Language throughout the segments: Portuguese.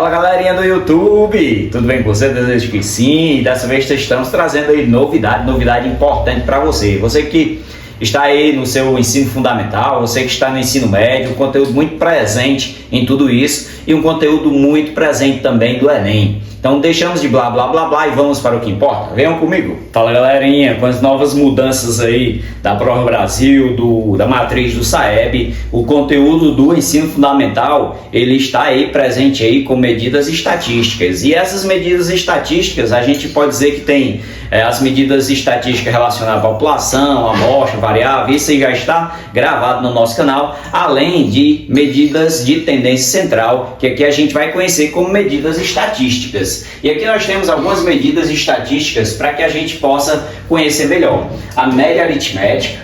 Fala galerinha do YouTube, tudo bem com você? Desejo que sim, e dessa vez estamos trazendo aí novidade importante para você. Você que está aí no seu ensino fundamental, você que está no ensino médio, um conteúdo muito presente em tudo isso e um conteúdo muito presente também do Enem. Então deixamos de blá blá blá blá e vamos para o que importa. Venham comigo. Fala galerinha, com as novas mudanças aí da Prova Brasil, da matriz do SAEB, o conteúdo do ensino fundamental, ele está aí presente aí com medidas estatísticas. E essas medidas estatísticas, a gente pode dizer que tem as medidas estatísticas relacionadas à população, amostra, variável, isso aí já está gravado no nosso canal, além de medidas de tendência central, que aqui a gente vai conhecer como medidas estatísticas. E aqui nós temos algumas medidas estatísticas para que a gente possa conhecer melhor. A média aritmética,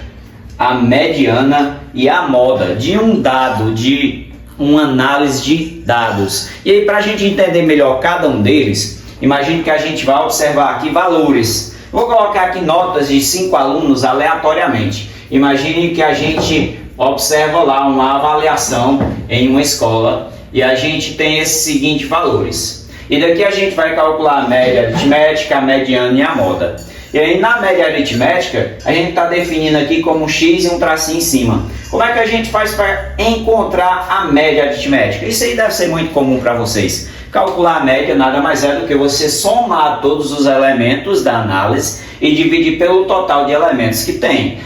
a mediana e a moda de um dado, de uma análise de dados. E aí, para a gente entender melhor cada um deles, imagine que a gente vai observar aqui valores. Vou colocar aqui notas de 5 alunos aleatoriamente. Imagine que a gente observa lá uma avaliação em uma escola e a gente tem esses seguintes valores. E daqui a gente vai calcular a média aritmética, a mediana e a moda. E aí na média aritmética, a gente está definindo aqui como um X e um tracinho em cima. Como é que a gente faz para encontrar a média aritmética? Isso aí deve ser muito comum para vocês. Calcular a média nada mais é do que você somar todos os elementos da análise e dividir pelo total de elementos que tem.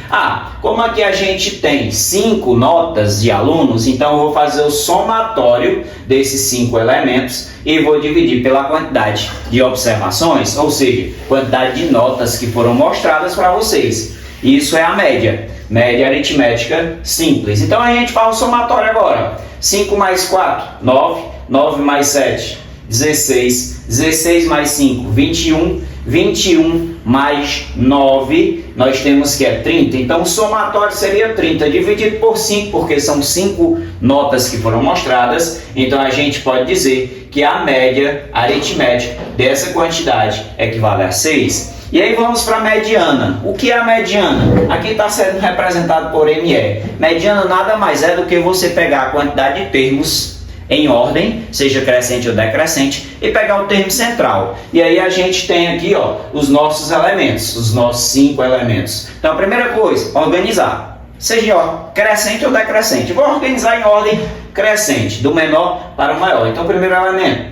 Como aqui a gente tem 5 notas de alunos, então eu vou fazer o somatório desses 5 elementos e vou dividir pela quantidade de observações, ou seja, quantidade de notas que foram mostradas para vocês. Isso é a média aritmética simples. Então a gente faz o somatório agora. 5 mais 4, 9, 9 mais 7, 16, 16 mais 5, 21, 21 mais 9, nós temos que é 30, então o somatório seria 30, dividido por 5, porque são 5 notas que foram mostradas, então a gente pode dizer que a média aritmética dessa quantidade equivale a 6. E aí vamos para a mediana. O que é a mediana? Aqui está sendo representado por ME. Mediana nada mais é do que você pegar a quantidade de termos em ordem, seja crescente ou decrescente, e pegar o termo central. E aí a gente tem aqui os nossos elementos, os nossos 5 elementos. Então a primeira coisa, organizar. Seja crescente ou decrescente. Vou organizar em ordem crescente, do menor para o maior. Então o primeiro elemento,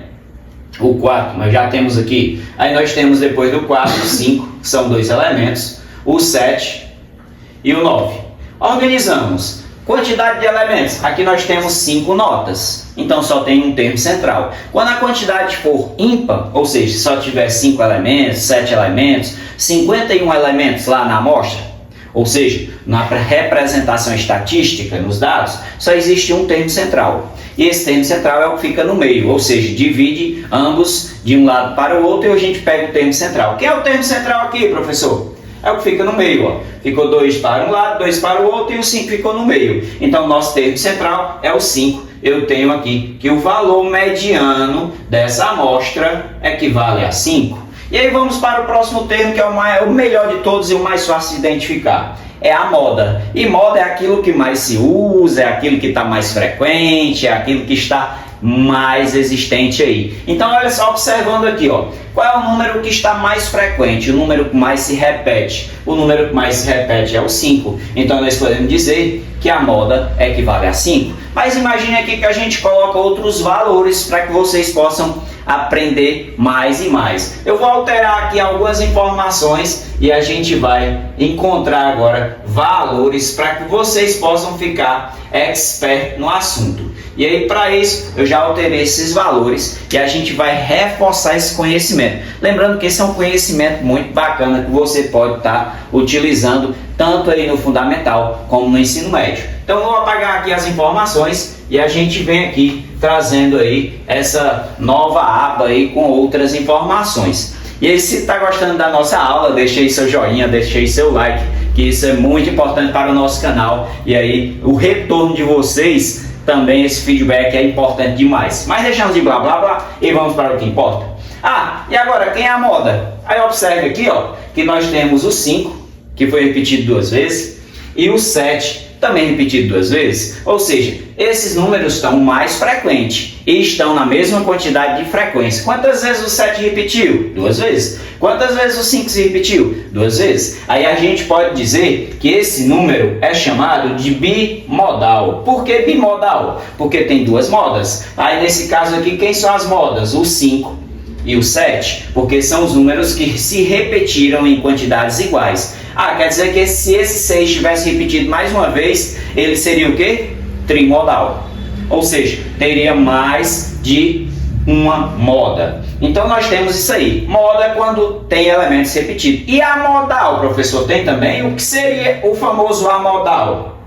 o 4, nós já temos aqui. Aí nós temos depois do 4, o 5, que são 2 elementos, o 7 e o 9. Organizamos. Quantidade de elementos, aqui nós temos 5 notas, então só tem um termo central. Quando a quantidade for ímpar, ou seja, só tiver 5 elementos, 7 elementos, 51 elementos lá na amostra, ou seja, na representação estatística nos dados, só existe um termo central. E esse termo central é o que fica no meio, ou seja, divide ambos de um lado para o outro e a gente pega o termo central. Quem é o termo central aqui, professor? É o que fica no meio, Ficou 2 para um lado, 2 para o outro e o 5 ficou no meio. Então, nosso termo central é o 5. Eu tenho aqui que o valor mediano dessa amostra equivale a 5. E aí vamos para o próximo termo, que é o melhor de todos e o mais fácil de identificar. É a moda. E moda é aquilo que mais se usa, é aquilo que está mais frequente, é aquilo que está mais existente aí. Então olha só, observando aqui, qual é o número que está mais frequente, o número que mais se repete? O número que mais se repete é o 5. Então nós podemos dizer que a moda equivale a 5. Mas imagine aqui que a gente coloca outros valores para que vocês possam aprender mais e mais. Eu vou alterar aqui algumas informações e a gente vai encontrar agora valores para que vocês possam ficar expert no assunto. E aí, para isso, eu já alterei esses valores e a gente vai reforçar esse conhecimento. Lembrando que esse é um conhecimento muito bacana que você pode estar utilizando tanto aí no fundamental como no ensino médio. Então, eu vou apagar aqui as informações e a gente vem aqui trazendo aí essa nova aba aí com outras informações. E aí, se está gostando da nossa aula, deixe aí seu joinha, deixe aí seu like, que isso é muito importante para o nosso canal. E aí, o retorno de vocês também, esse feedback é importante demais. Mas deixamos de blá blá blá e vamos para o que importa. E agora, quem é a moda? Aí observe aqui, que nós temos o 5, que foi repetido 2 vezes. e o 7 também repetido 2 vezes. Ou seja, esses números estão mais frequentes e estão na mesma quantidade de frequência. Quantas vezes o 7 repetiu? 2 vezes. Quantas vezes o 5 se repetiu? 2 vezes. Aí a gente pode dizer que esse número é chamado de bimodal. Por que bimodal? Porque tem 2 modas. Aí nesse caso aqui, quem são as modas? O 5 e o 7, porque são os números que se repetiram em quantidades iguais. Quer dizer que se esse 6 tivesse repetido mais uma vez, ele seria o quê? Trimodal. Ou seja, teria mais de uma moda. Então nós temos isso aí. Moda é quando tem elementos repetidos. E amodal, professor, tem também? O que seria o famoso amodal?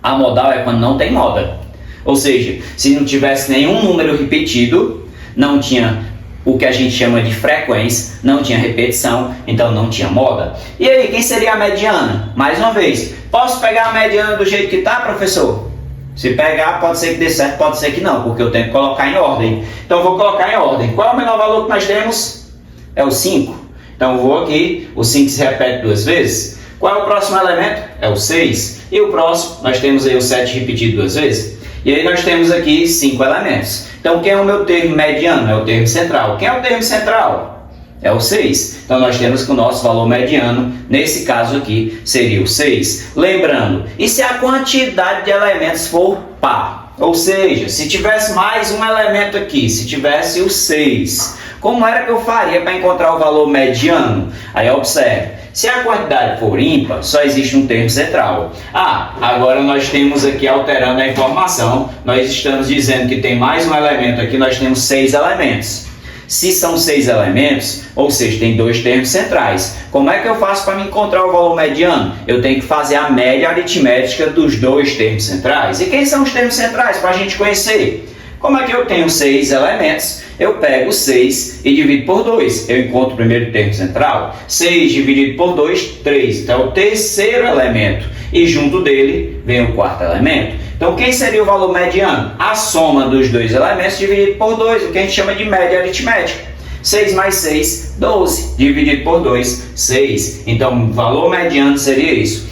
Amodal é quando não tem moda. Ou seja, se não tivesse nenhum número repetido, não tinha o que a gente chama de frequência, não tinha repetição, então não tinha moda. E aí, quem seria a mediana? Mais uma vez, posso pegar a mediana do jeito que está, professor? Se pegar, pode ser que dê certo, pode ser que não, porque eu tenho que colocar em ordem. Então eu vou colocar em ordem. Qual é o menor valor que nós temos? É o 5. Então eu vou aqui, o 5 se repete 2 vezes. Qual é o próximo elemento? É o 6. E o próximo, nós temos aí o 7 repetido 2 vezes. E aí nós temos aqui 5 elementos. Então quem é o meu termo mediano? É o termo central. Quem é o termo central? É o 6. Então nós temos que o nosso valor mediano, nesse caso aqui, seria o 6. Lembrando, e se a quantidade de elementos for par? Ou seja, se tivesse mais um elemento aqui, se tivesse o 6, como era que eu faria para encontrar o valor mediano? Aí observe. Se a quantidade for ímpar, só existe um termo central. Agora nós temos aqui, alterando a informação, nós estamos dizendo que tem mais um elemento aqui, nós temos 6 elementos. Se são 6 elementos, ou seja, tem 2 termos centrais. Como é que eu faço para me encontrar o valor mediano? Eu tenho que fazer a média aritmética dos 2 termos centrais. E quem são os termos centrais para a gente conhecer? Como é que eu tenho 6 elementos? Eu pego 6 e divido por 2. Eu encontro o primeiro termo central. 6 dividido por 2, 3. Então, é o terceiro elemento. E junto dele vem o quarto elemento. Então, quem seria o valor mediano? A soma dos 2 elementos dividido por 2, o que a gente chama de média aritmética. 6 mais 6, 12. Dividido por 2, 6. Então, o valor mediano seria isso.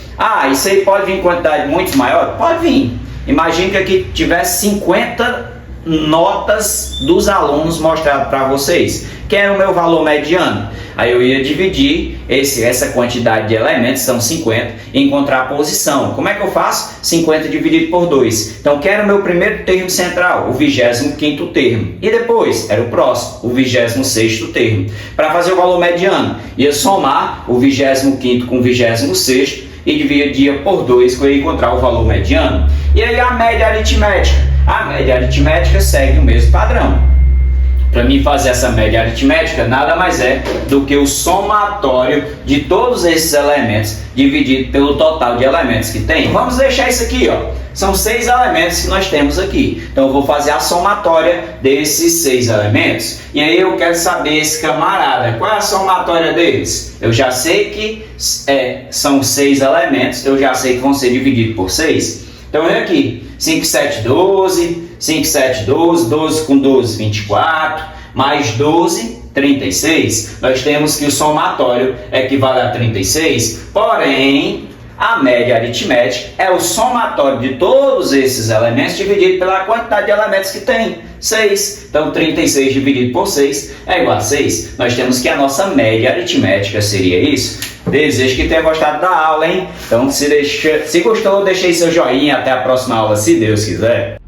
Isso aí pode vir em quantidade muito maior? Pode vir. Imagine que aqui tivesse 50 notas dos alunos mostrado para vocês. Que é o meu valor mediano? Aí eu ia dividir essa quantidade de elementos, são 50, e encontrar a posição. Como é que eu faço? 50 dividido por 2. Então, que era o meu primeiro termo central? O 25º termo. E depois, era o próximo, o 26º termo. Para fazer o valor mediano, ia somar o 25º com o 26º e dividia por 2 para eu encontrar o valor mediano. E aí a média aritmética? A média aritmética segue o mesmo padrão. Para mim fazer essa média aritmética, nada mais é do que o somatório de todos esses elementos dividido pelo total de elementos que tem. Vamos deixar isso aqui, São 6 elementos que nós temos aqui. Então eu vou fazer a somatória desses 6 elementos. E aí eu quero saber esse camarada, qual é a somatória deles? Eu já sei que são 6 elementos, eu já sei que vão ser divididos por 6. Então é aqui, 5, 7, 12, 5, 7, 12, 12 com 12, 24, mais 12, 36. Nós temos que o somatório equivale a 36, porém, a média aritmética é o somatório de todos esses elementos dividido pela quantidade de elementos que tem, 6. Então, 36 dividido por 6 é igual a 6. Nós temos que a nossa média aritmética seria isso. Desejo que tenha gostado da aula, hein? Então, se gostou, deixe aí seu joinha. Até a próxima aula, se Deus quiser.